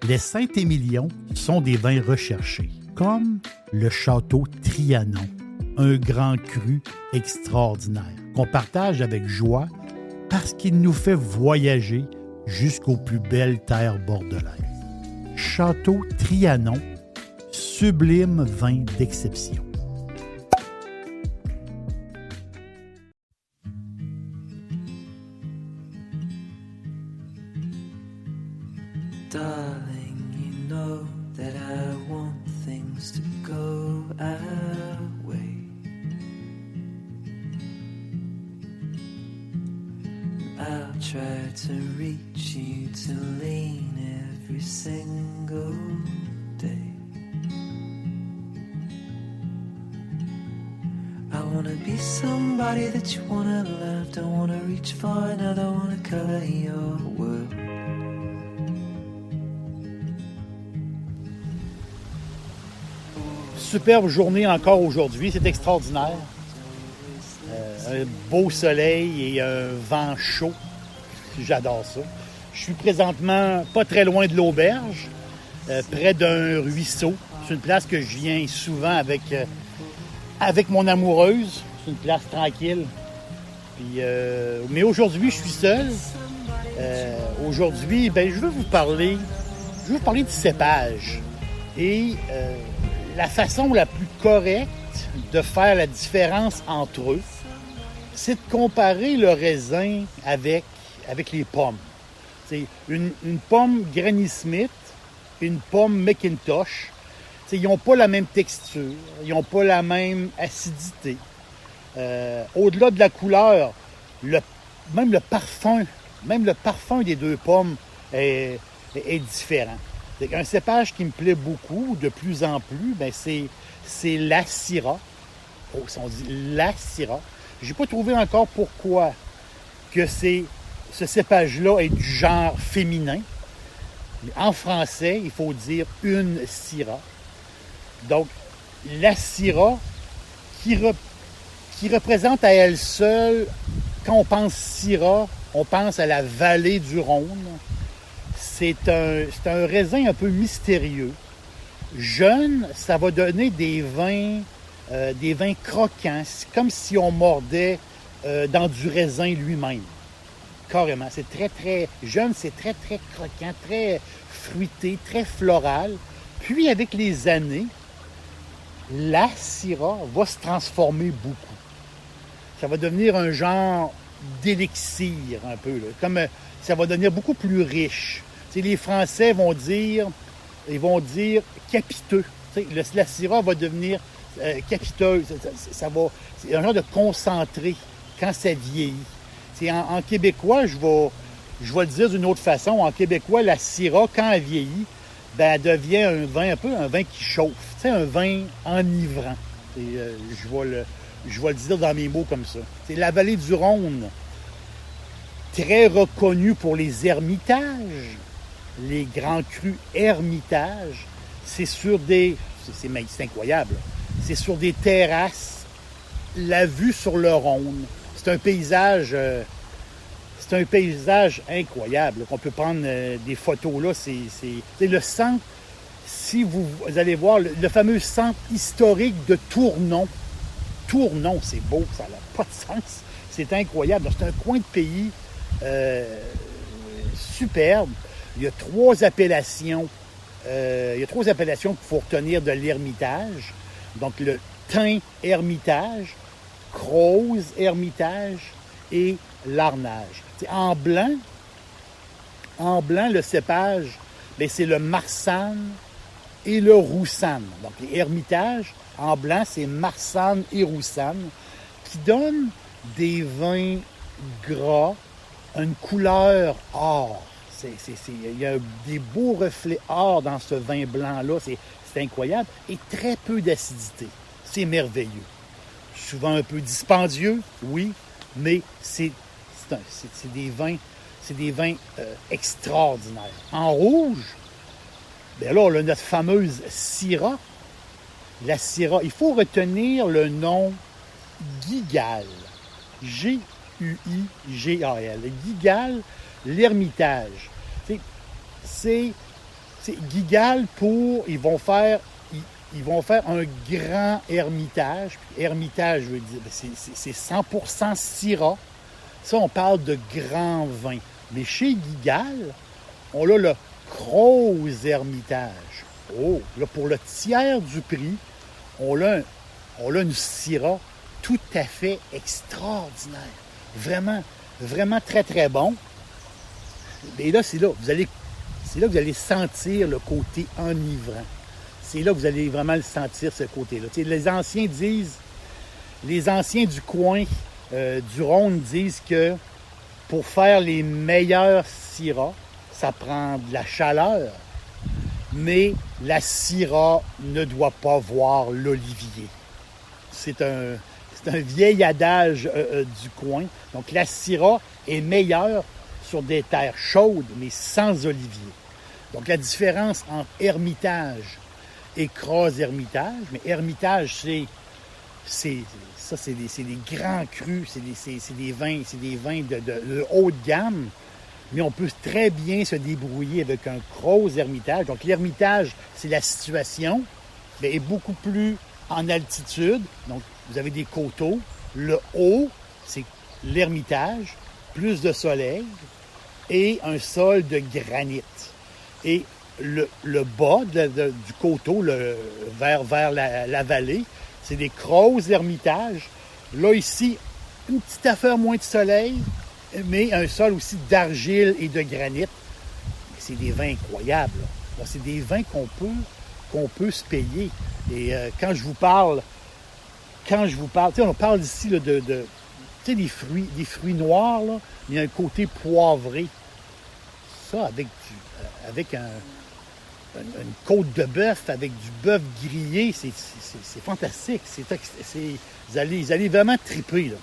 Les Saint-Émilion sont des vins recherchés, comme le Château Trianon, un grand cru extraordinaire qu'on partage avec joie parce qu'il nous fait voyager jusqu'aux plus belles terres bordelaises. Château Trianon, sublime vin d'exception. Darling, you know that I want things to go our way. I'll try to reach you to lean every single day. I wanna be somebody that you wanna love. Don't wanna reach far, another wanna color your world. Superbe journée encore aujourd'hui, c'est extraordinaire. Un beau soleil et un vent chaud. J'adore ça. Je suis présentement pas très loin de l'auberge, près d'un ruisseau. C'est une place que je viens souvent avec mon amoureuse. C'est une place tranquille. Puis, mais aujourd'hui, je suis seul. Aujourd'hui, je veux vous parler du cépage. Et la façon la plus correcte de faire la différence entre eux, c'est de comparer le raisin avec les pommes. C'est une pomme Granny Smith et une pomme McIntosh. Ils n'ont pas la même texture, ils n'ont pas la même acidité. Au-delà de la couleur, même le parfum des deux pommes est différent. Un cépage qui me plaît beaucoup, de plus en plus, c'est la Syrah. Oh, si on dit la Syrah. Je n'ai pas trouvé encore pourquoi que ce cépage-là est du genre féminin. Mais en français, il faut dire une Syrah. Donc, la Syrah qui représente à elle seule, quand on pense Syrah, on pense à la vallée du Rhône. C'est un raisin un peu mystérieux. Jeune, ça va donner des vins croquants. C'est comme si on mordait dans du raisin lui-même. Carrément. C'est très, très jeune, c'est très, très croquant, très fruité, très floral. Puis, avec les années, la Syrah va se transformer beaucoup. Ça va devenir un genre d'élixir, un peu. Là. Comme ça va devenir beaucoup plus riche. Les Français vont dire capiteux. La Syrah va devenir capiteuse. C'est un genre de concentré quand ça vieillit. En québécois, je vais le dire d'une autre façon. En québécois, la Syrah, quand elle vieillit, elle devient un vin qui chauffe. Un vin enivrant. Je vais le dire dans mes mots comme ça. C'est la vallée du Rhône, très reconnue pour les ermitages. Les grands crus Hermitage, c'est incroyable. C'est sur des terrasses, la vue sur le Rhône. C'est un paysage incroyable. On peut prendre des photos là. C'est le centre. Si vous allez voir le fameux centre historique de Tournon. Tournon, c'est beau, ça n'a pas de sens. C'est incroyable. C'est un coin de pays superbe. Il y a trois appellations qu'il faut retenir de l'Hermitage. Donc, le Thym Hermitage, Croze Hermitage et l'Arnage. En blanc, le cépage, c'est le Marsanne et le Roussanne. Donc, les Hermitages, en blanc, c'est Marsanne et Roussanne, qui donnent des vins gras, une couleur or. Il y a des beaux reflets or dans ce vin blanc-là. C'est incroyable. Et très peu d'acidité. C'est merveilleux. Souvent un peu dispendieux, oui, mais c'est des vins extraordinaires. En rouge, là, on a notre fameuse Syrah. La Syrah, il faut retenir le nom Guigal. G-U-I-G-A-L. Guigal, l'Hermitage. Guigal, ils vont faire un grand hermitage. Hermitage, je veux dire, c'est 100% Syrah. Ça, on parle de grand vin. Mais chez Guigal, on a le gros hermitage. Oh, là, pour le tiers du prix, on a une Syrah tout à fait extraordinaire. Vraiment, vraiment très, très bon. Et là, c'est là que vous allez sentir le côté enivrant. C'est là que vous allez vraiment le sentir, ce côté-là. Les anciens du coin du Rhône disent que pour faire les meilleurs syrahs, ça prend de la chaleur, mais la Syrah ne doit pas voir l'olivier. C'est un vieil adage du coin. Donc la Syrah est meilleure sur des terres chaudes, mais sans olivier. Donc la différence entre Hermitage et Gras-Hermitage, mais Hermitage, c'est des grands crus, c'est des vins de haute gamme, mais on peut très bien se débrouiller avec un Gros-Hermitage. Donc l'Hermitage, c'est la situation, mais est beaucoup plus en altitude. Donc vous avez des coteaux. Le haut, c'est l'Hermitage, plus de soleil et un sol de granit. Et le bas du coteau, vers la vallée, c'est des grosses Hermitages. Là, ici, une petite affaire moins de soleil, mais un sol aussi d'argile et de granit. C'est des vins incroyables. Là, c'est des vins qu'on peut se payer. Et quand je vous parle, on parle ici là, des fruits noirs, là, il y a un côté poivré. Ça, avec une côte de bœuf, avec du bœuf grillé, c'est fantastique. Vous allez vraiment triper, là.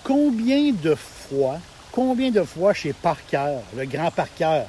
Combien de fois chez Parker, le grand Parker,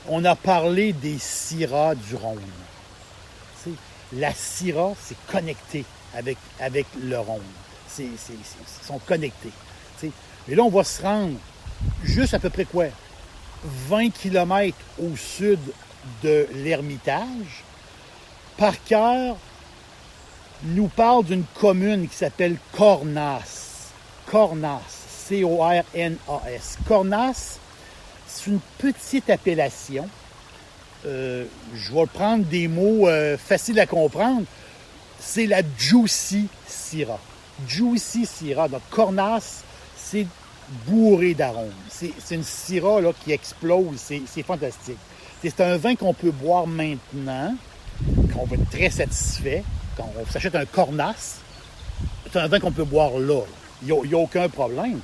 on a parlé des Syrahs du Rhône? La Syrah, c'est connecté avec le Rhône. Ils sont connectés. Et là, on va se rendre juste à peu près 20 km au sud de l'Hermitage. Parker nous parle d'une commune qui s'appelle Cornas. Cornas, C-O-R-N-A-S. Cornas, c'est une petite appellation. Je vais prendre des mots faciles à comprendre. C'est la Juicy Syrah. Juicy Syrah. Donc, Cornas, c'est bourré d'arômes. C'est une Syrah là, qui explose. C'est fantastique. C'est un vin qu'on peut boire maintenant, qu'on va être très satisfait. Quand on s'achète un Cornas, c'est un vin qu'on peut boire là. Il n'y a aucun problème.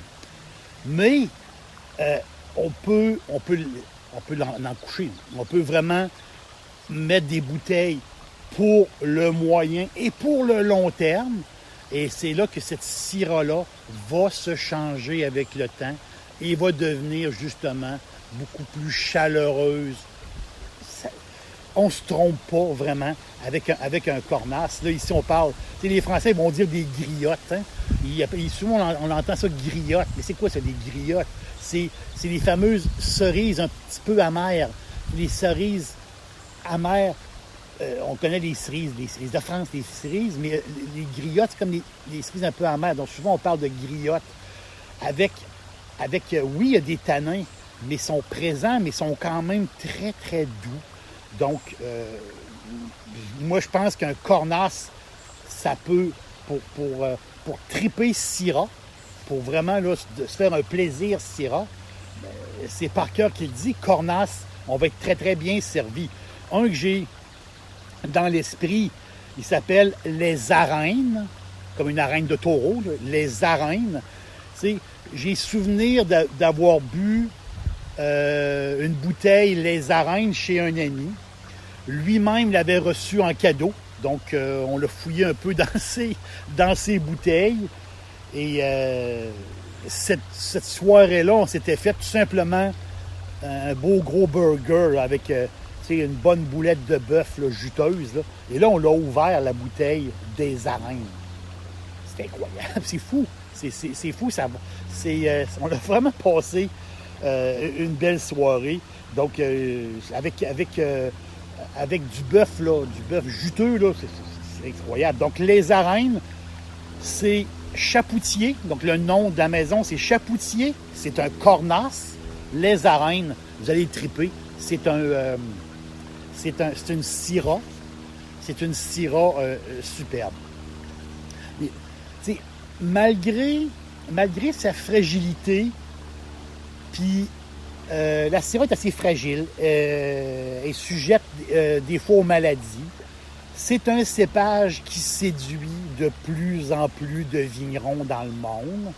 Mais on peut l'en coucher. On peut vraiment mettre des bouteilles pour le moyen et pour le long terme. Et c'est là que cette Syrah-là va se changer avec le temps et va devenir justement beaucoup plus chaleureuse. On ne se trompe pas vraiment avec un Cornas. Là, ici, on parle... Les Français vont dire des griottes. Hein? Souvent, on entend ça, griottes. Mais c'est quoi ça, des griottes? C'est les fameuses cerises un petit peu amères. Les cerises amères, on connaît les cerises de France, les cerises, mais les griottes, c'est comme les cerises un peu amères. Donc souvent, on parle de griottes avec oui, il y a des tanins, mais ils sont présents, mais ils sont quand même très, très doux. Donc, moi, je pense qu'un Cornas, ça peut, pour triper Syrah, pour vraiment là, se faire un plaisir Syrah, c'est Parker qui le dit, Cornas, on va être très, très bien servi. Un que j'ai dans l'esprit, il s'appelle Les Arènes, comme une arène de taureau, là, Les Arènes. J'ai souvenir d'avoir bu une bouteille Les Arènes chez un ami. Lui-même l'avait reçu en cadeau, donc on l'a fouillé un peu dans ses bouteilles. Et cette soirée-là, on s'était fait tout simplement un beau gros burger avec une bonne boulette de bœuf là, juteuse. Là. Et là, on l'a ouvert, la bouteille des Arènes. C'est incroyable, c'est fou. C'est fou, on a vraiment passé une belle soirée. Donc, avec du bœuf, là, du bœuf juteux, là, c'est incroyable. Donc, les arènes, c'est chapoutier. Donc, le nom de la maison, c'est chapoutier. C'est un cornas. Les arènes, vous allez triper. C'est une syrah. C'est une syrah superbe. Mais, malgré sa fragilité, puis la syrah est assez fragile, est sujette des fois aux maladies. C'est un cépage qui séduit de plus en plus de vignerons dans le monde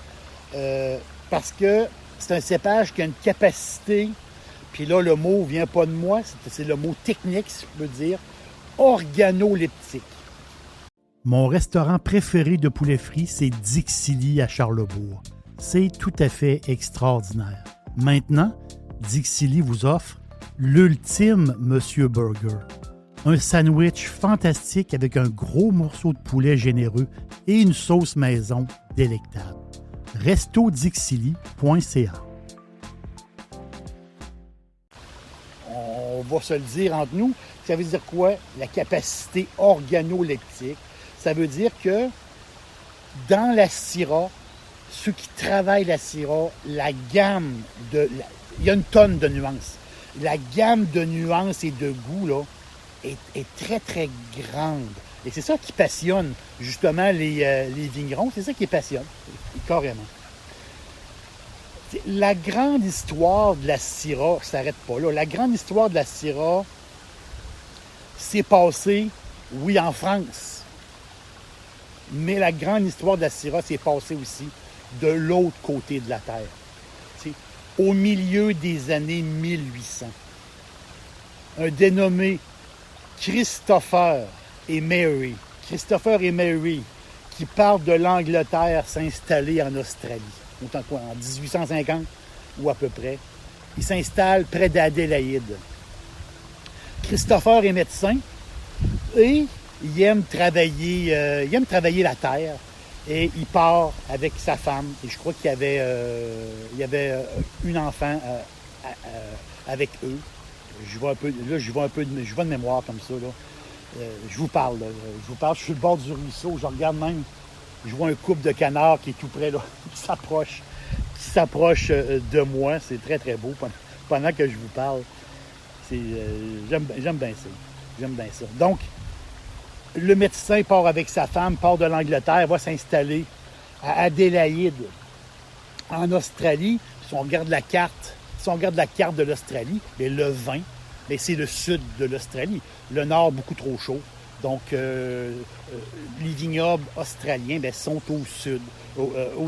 parce que c'est un cépage qui a une capacité, puis là, le mot vient pas de moi, c'est le mot technique, si je peux dire, organoleptique. Mon restaurant préféré de poulet frit, c'est Dixili à Charlesbourg. C'est tout à fait extraordinaire. Maintenant, Dixili vous offre l'ultime Monsieur Burger. Un sandwich fantastique avec un gros morceau de poulet généreux et une sauce maison délectable. restodixili.ca. On va se le dire entre nous, ça veut dire quoi? La capacité organoleptique. Ça veut dire que dans la syrah, ceux qui travaillent la syrah, il y a une tonne de nuances. La gamme de nuances et de goûts là, est très, très grande. Et c'est ça qui passionne justement les vignerons. C'est ça qui les passionne, carrément. La grande histoire de la syrah ne s'arrête pas là. La grande histoire de la syrah s'est passée, oui, en France. Mais la grande histoire de la syrah s'est passée aussi de l'autre côté de la Terre. T'sais, au milieu des années 1800. Un dénommé Christopher et Mary, qui partent de l'Angleterre s'installer en Australie. Autant quoi, en 1850 ou à peu près. Ils s'installent près d'Adélaïde. Christopher est médecin et il aime travailler la terre. Et il part avec sa femme. Et je crois qu'il y avait une enfant avec eux. Je vois de mémoire comme ça. Là. Je vous parle. Je suis sur le bord du ruisseau. Je regarde même. Je vois un couple de canards qui est tout près, là, qui s'approche de moi. C'est très, très beau pendant que je vous parle. J'aime bien ça. Donc, le médecin part avec sa femme, part de l'Angleterre, va s'installer à Adélaïde, en Australie. Si on regarde la carte de l'Australie, mais le vin, mais c'est le sud de l'Australie. Le nord, beaucoup trop chaud. Donc, les vignobles australiens sont au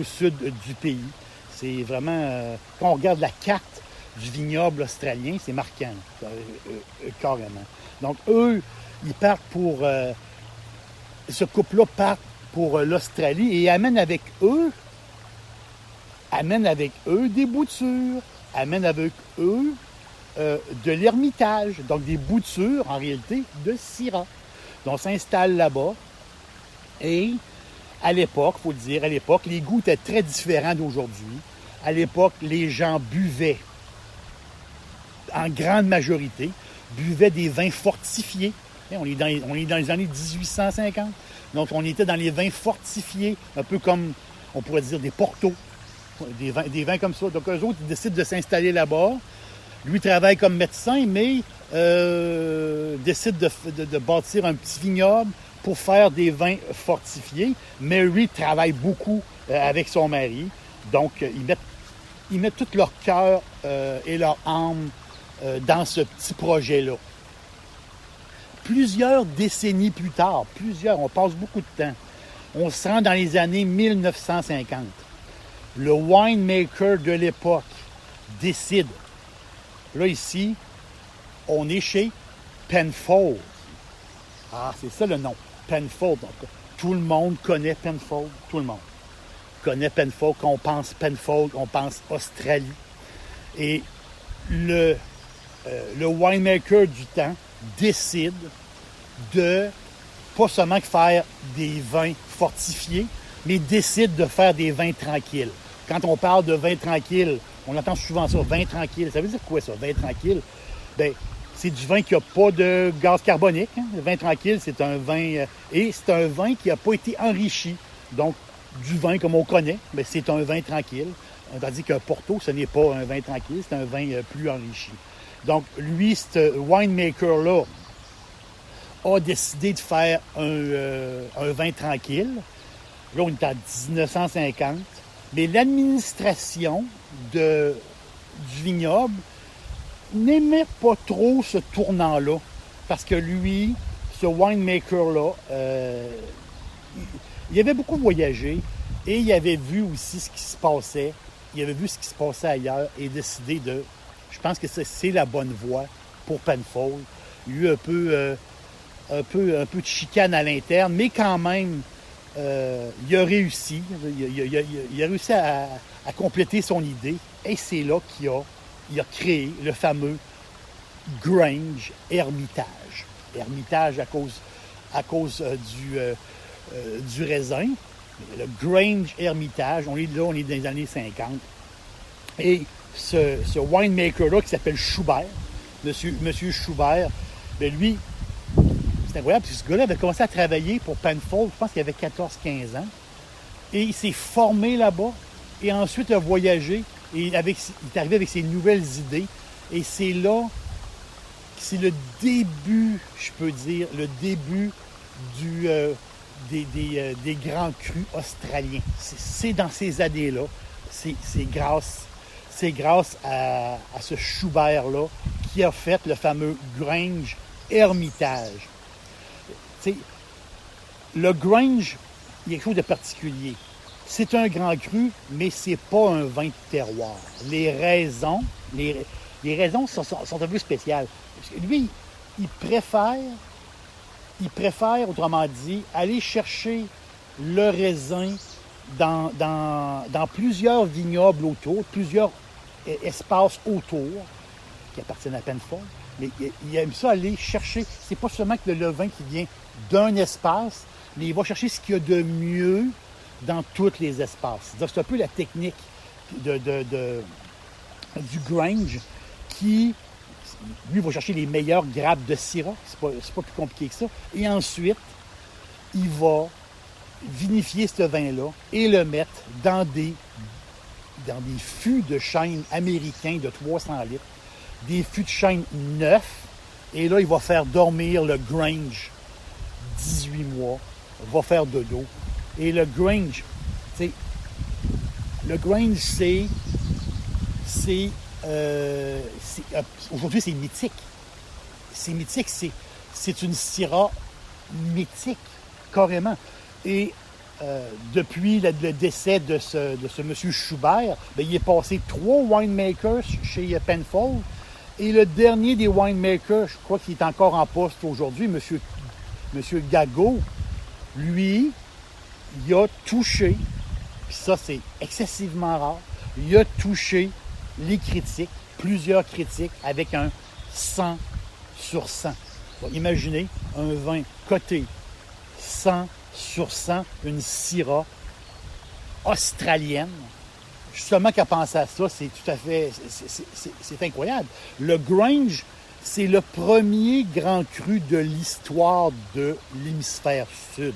sud du pays. C'est vraiment... quand on regarde la carte du vignoble australien, c'est marquant, carrément. Donc, eux, ils partent pour... ce couple-là part pour l'Australie et amène avec eux des boutures, amène avec eux de l'ermitage, donc des boutures, en réalité, de syrah. Donc, on s'installe là-bas et à l'époque, il faut le dire, les goûts étaient très différents d'aujourd'hui. À l'époque, les gens buvaient, en grande majorité, des vins fortifiés. On est dans les années 1850. Donc, on était dans les vins fortifiés, un peu comme, on pourrait dire, des portos, des vins comme ça. Donc, eux autres, ils décident de s'installer là-bas. Lui travaille comme médecin, mais décide de bâtir un petit vignoble pour faire des vins fortifiés. Mary travaille beaucoup avec son mari. Donc, ils mettent tout leur cœur et leur âme dans ce petit projet-là. Plusieurs décennies plus tard, on passe beaucoup de temps, on se rend dans les années 1950. Le winemaker de l'époque décide. Là, ici, on est chez Penfolds. Ah, c'est ça le nom, Penfolds. Donc, tout le monde connaît Penfolds, tout le monde connaît Penfolds. Quand on pense Penfolds, on pense Australie. Et le winemaker du temps décide de pas seulement faire des vins fortifiés, mais décide de faire des vins tranquilles. Quand on parle de vins tranquilles, On entend souvent ça, vin tranquille. Ça veut dire quoi ça, vin tranquille? Bien, c'est du vin qui n'a pas de gaz carbonique. Hein? Le vin tranquille, c'est un vin... et c'est un vin qui n'a pas été enrichi. Donc, du vin comme on connaît, mais c'est un vin tranquille. Tandis qu'un Porto, ce n'est pas un vin tranquille, c'est un vin plus enrichi. Donc, lui, ce winemaker-là a décidé de faire un vin tranquille. Là, on est en 1950. Mais l'administration du vignoble n'aimait pas trop ce tournant-là. Parce que lui, ce winemaker-là, il avait beaucoup voyagé et il avait vu aussi ce qui se passait. Il avait vu ce qui se passait ailleurs et décidé de... Je pense que c'est la bonne voie pour Penfolds. Il y a eu un peu de chicane à l'interne, mais quand même, il a réussi. Il a réussi à compléter son idée. Et c'est là qu'il a créé le fameux Grange Hermitage. Hermitage à cause du raisin. Le Grange Hermitage, on est dans les années 50. Et ce winemaker-là qui s'appelle Schubert, Monsieur Schubert, bien lui, c'est incroyable, parce que ce gars-là avait commencé à travailler pour Penfolds, je pense qu'il avait 14-15 ans. Et il s'est formé là-bas, et ensuite il a voyagé, et il est arrivé avec ses nouvelles idées. Et c'est là, c'est le début, je peux dire, le début des grands crus australiens. C'est dans ces années-là. C'est grâce à ce Schubert-là qui a fait le fameux Grange Hermitage. T'sais, le Grange, il y a quelque chose de particulier. C'est un grand cru, mais c'est pas un vin de terroir. Les raisons sont un peu spéciales. Parce que lui, il préfère, autrement dit, aller chercher le raisin dans plusieurs vignobles autour, plusieurs espaces autour, qui appartiennent à Penfolds. Mais il aime ça aller chercher. C'est pas seulement que le vin qui vient d'un espace, mais il va chercher ce qu'il y a de mieux dans tous les espaces. C'est un peu la technique du Grange qui, lui, va chercher les meilleures grappes de Syrah. C'est pas plus compliqué que ça. Et ensuite, il va vinifier ce vin-là et le mettre dans des fûts de chêne américains de 300 litres, des fûts de chêne neufs. Et là, il va faire dormir le Grange 18 mois, va faire dodo. Et le Grange, tu sais, le Grange, aujourd'hui, c'est mythique. C'est mythique, c'est une Syrah mythique, carrément. Et depuis le décès de ce monsieur Schubert, bien, il est passé 3 winemakers chez Penfolds. Et le dernier des winemakers, je crois qu'il est encore en poste aujourd'hui, monsieur Gago, lui, il a touché, puis ça c'est excessivement rare, il a touché les critiques, plusieurs critiques, avec un 100 sur 100. Bon, imaginez un vin coté 100 sur 100, une Syrah australienne. Justement qu'à penser à ça, c'est tout à fait... C'est incroyable. Le Grange, c'est le premier grand cru de l'histoire de l'hémisphère sud.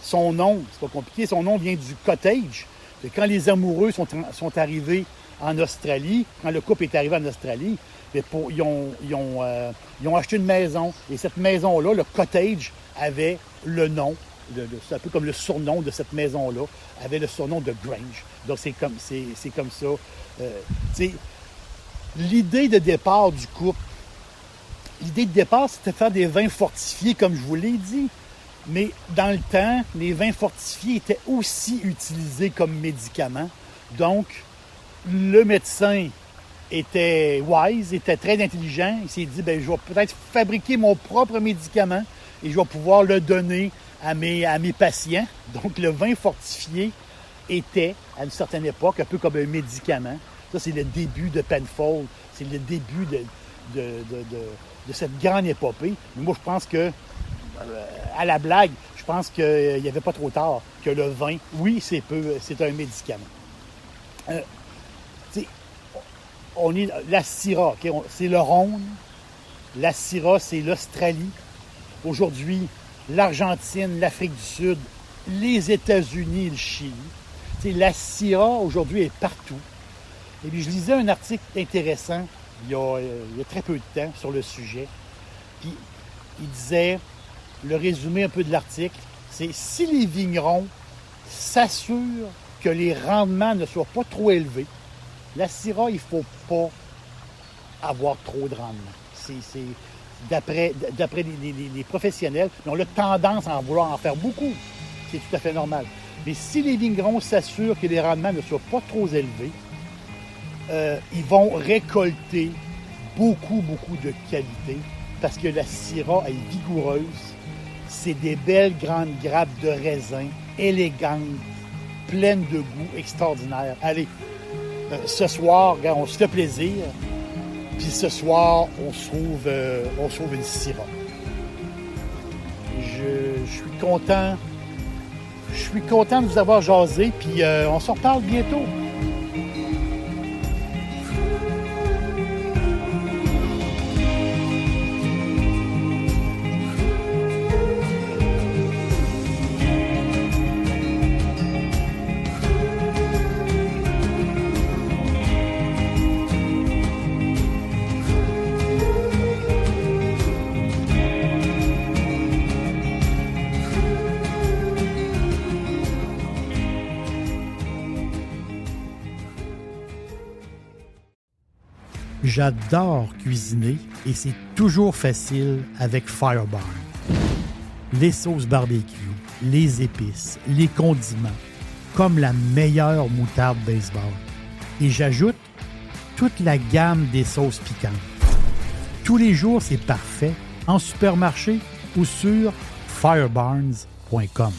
Son nom, c'est pas compliqué, son nom vient du cottage. Quand les amoureux sont arrivés en Australie, quand le couple est arrivé en Australie, ils ont acheté une maison. Et cette maison-là, le cottage, avait le nom, c'est un peu comme le surnom de cette maison-là, avait le surnom de Grange. Donc c'est comme ça. L'idée de départ du couple, c'était de faire des vins fortifiés, comme je vous l'ai dit. Mais dans le temps, les vins fortifiés étaient aussi utilisés comme médicaments. Donc, le médecin était wise, était très intelligent. Il s'est dit, bien, je vais peut-être fabriquer mon propre médicament et je vais pouvoir le donner à mes patients. Donc, le vin fortifié était, à une certaine époque, un peu comme un médicament. Ça, c'est le début de Penfolds. C'est le début de cette grande épopée. Mais moi, je pense que, à la blague, je pense qu'il n'y avait pas trop tard que le vin, oui, c'est un médicament. on est la Syrah, okay? C'est le Rhône. La Syrah, c'est l'Australie. Aujourd'hui, l'Argentine, l'Afrique du Sud, les États-Unis et le Chili. T'sais, la Syrah, aujourd'hui, est partout. Et puis, je lisais un article intéressant il y a très peu de temps sur le sujet. Puis, il disait, le résumé un peu de l'article, c'est si les vignerons s'assurent que les rendements ne soient pas trop élevés, la Syrah, il ne faut pas avoir trop de rendement. C'est d'après les professionnels, ils ont la tendance à en vouloir en faire beaucoup. C'est tout à fait normal. Mais si les vignerons s'assurent que les rendements ne soient pas trop élevés, ils vont récolter beaucoup de qualité parce que la Syrah est vigoureuse. C'est des belles grandes grappes de raisin, élégantes, pleines de goût, extraordinaires. Allez, ce soir, on se fait plaisir. Puis ce soir, on se trouve une Syrah. Je suis content. Je suis content de vous avoir jasé, puis on se reparle bientôt. J'adore cuisiner et c'est toujours facile avec Firebarn. Les sauces barbecue, les épices, les condiments, comme la meilleure moutarde baseball. Et j'ajoute toute la gamme des sauces piquantes. Tous les jours, c'est parfait en supermarché ou sur firebarns.com.